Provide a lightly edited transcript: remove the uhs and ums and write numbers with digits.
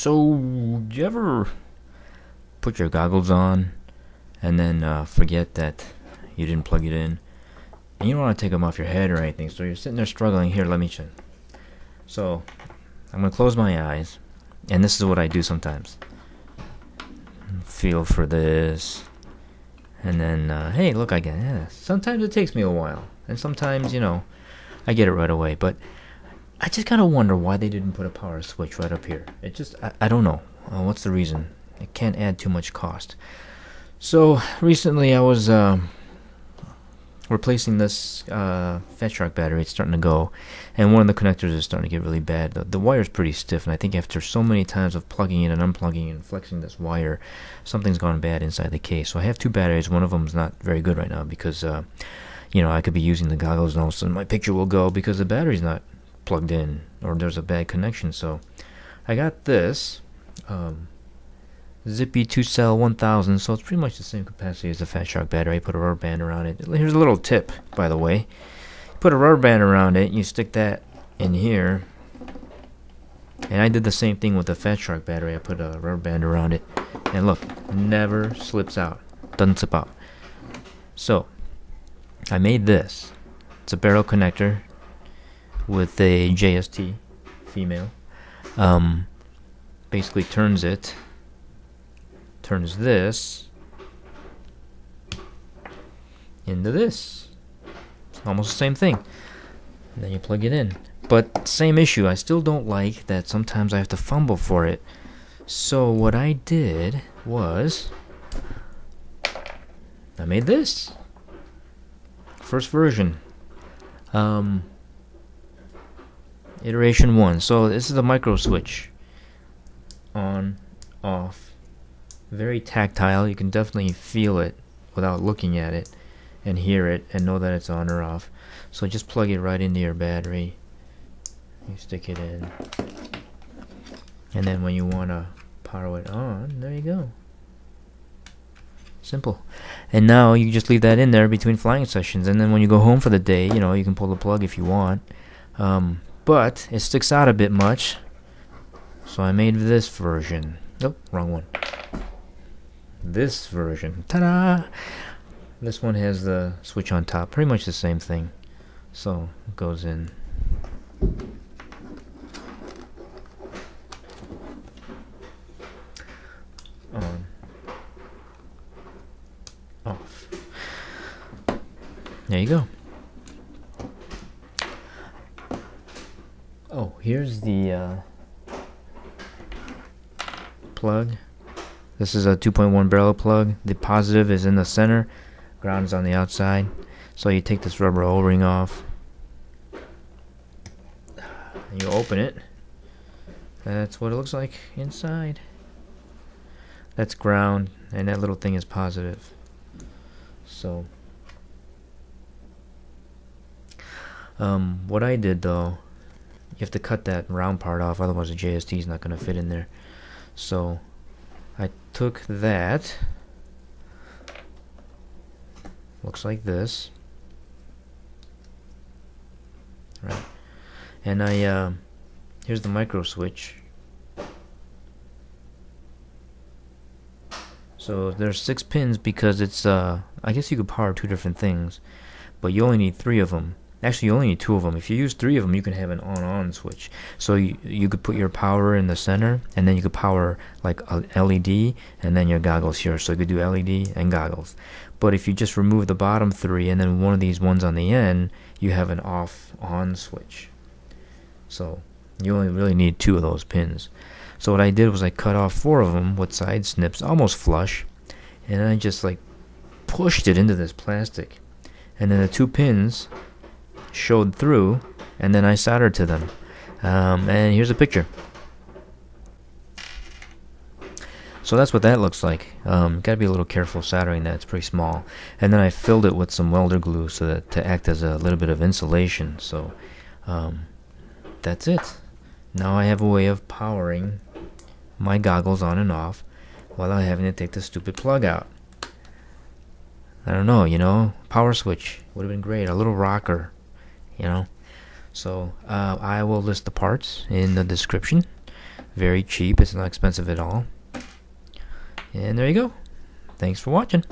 So, do you ever put your goggles on and then forget that you didn't plug it in? And you don't want to take them off your head or anything, so you're sitting there struggling. Here, let me check. So, I'm going to close my eyes, and this is what I do sometimes. Feel for this, and then, hey, look, I get it. Yeah. Sometimes it takes me a while, and sometimes, I get it right away, but I just kind of wonder why they didn't put a power switch right up here. It just, I don't know. What's the reason? It can't add too much cost. So, recently I was replacing this fatshark battery. It's starting to go, and one of the connectors is starting to get really bad. The wire's pretty stiff, and I think after so many times of plugging in and unplugging and flexing this wire, something's gone bad inside the case. So I have two batteries. One of them's not very good right now because, I could be using the goggles and all of a sudden my picture will go because the battery's not plugged in or there's a bad connection. So I got this Zippy 2-cell 1000, so it's pretty much the same capacity as the fatshark battery. I put a rubber band around it. Here's a little tip, by the way. You put a rubber band around it, you stick that in here, and I did the same thing with the fatshark battery. I put a rubber band around it, and look, never slips out, doesn't slip out. So I made this. It's a barrel connector with a JST female. Basically turns this into this. It's almost the same thing. And then you plug it in. But same issue. I still don't like that sometimes I have to fumble for it. So what I did was I made this. First version. Iteration 1. So this is a micro switch. On, off. Very tactile. You can definitely feel it without looking at it and hear it and know that it's on or off. So just plug it right into your battery. You stick it in, and then when you want to power it on, there you go. Simple. And now you just leave that in there between flying sessions, and then when you go home for the day, you can pull the plug if you want. But it sticks out a bit much, so I made this version. Oh, wrong one. This version. Ta-da! This one has the switch on top. Pretty much the same thing. So it goes in. On. Off. There you go. Oh, here's the plug. This is a 2.1 barrel plug. The positive is in the center, ground is on the outside. So you take this rubber O-ring off, and you open it. That's what it looks like inside. That's ground, and that little thing is positive. So, what I did though, you have to cut that round part off, otherwise the JST is not going to fit in there. So I took that, looks like this, right, and I here's the micro switch. So there's 6 pins because it's I guess you could power 2 different things, but you only need 3 of them. Actually, you only need 2 of them. If you use 3 of them, you can have an on-on switch. So you could put your power in the center, and then you could power like a LED, and then your goggles here. So you could do LED and goggles. But if you just remove the bottom 3, and then one of these ones on the end, you have an off-on switch. So you only really need 2 of those pins. So what I did was I cut off 4 of them with side snips, almost flush, and I just like pushed it into this plastic. And then the 2 pins showed through, and then I soldered to them. And here's a picture. So that's what that looks like. Gotta be a little careful soldering that, it's pretty small. And then I filled it with some welder glue so that to act as a little bit of insulation. So that's it. Now I have a way of powering my goggles on and off without having to take the stupid plug out. I don't know, power switch would have been great. A little rocker. So I will list the parts in the description. Very cheap. It's not expensive at all. And there you go. Thanks for watching.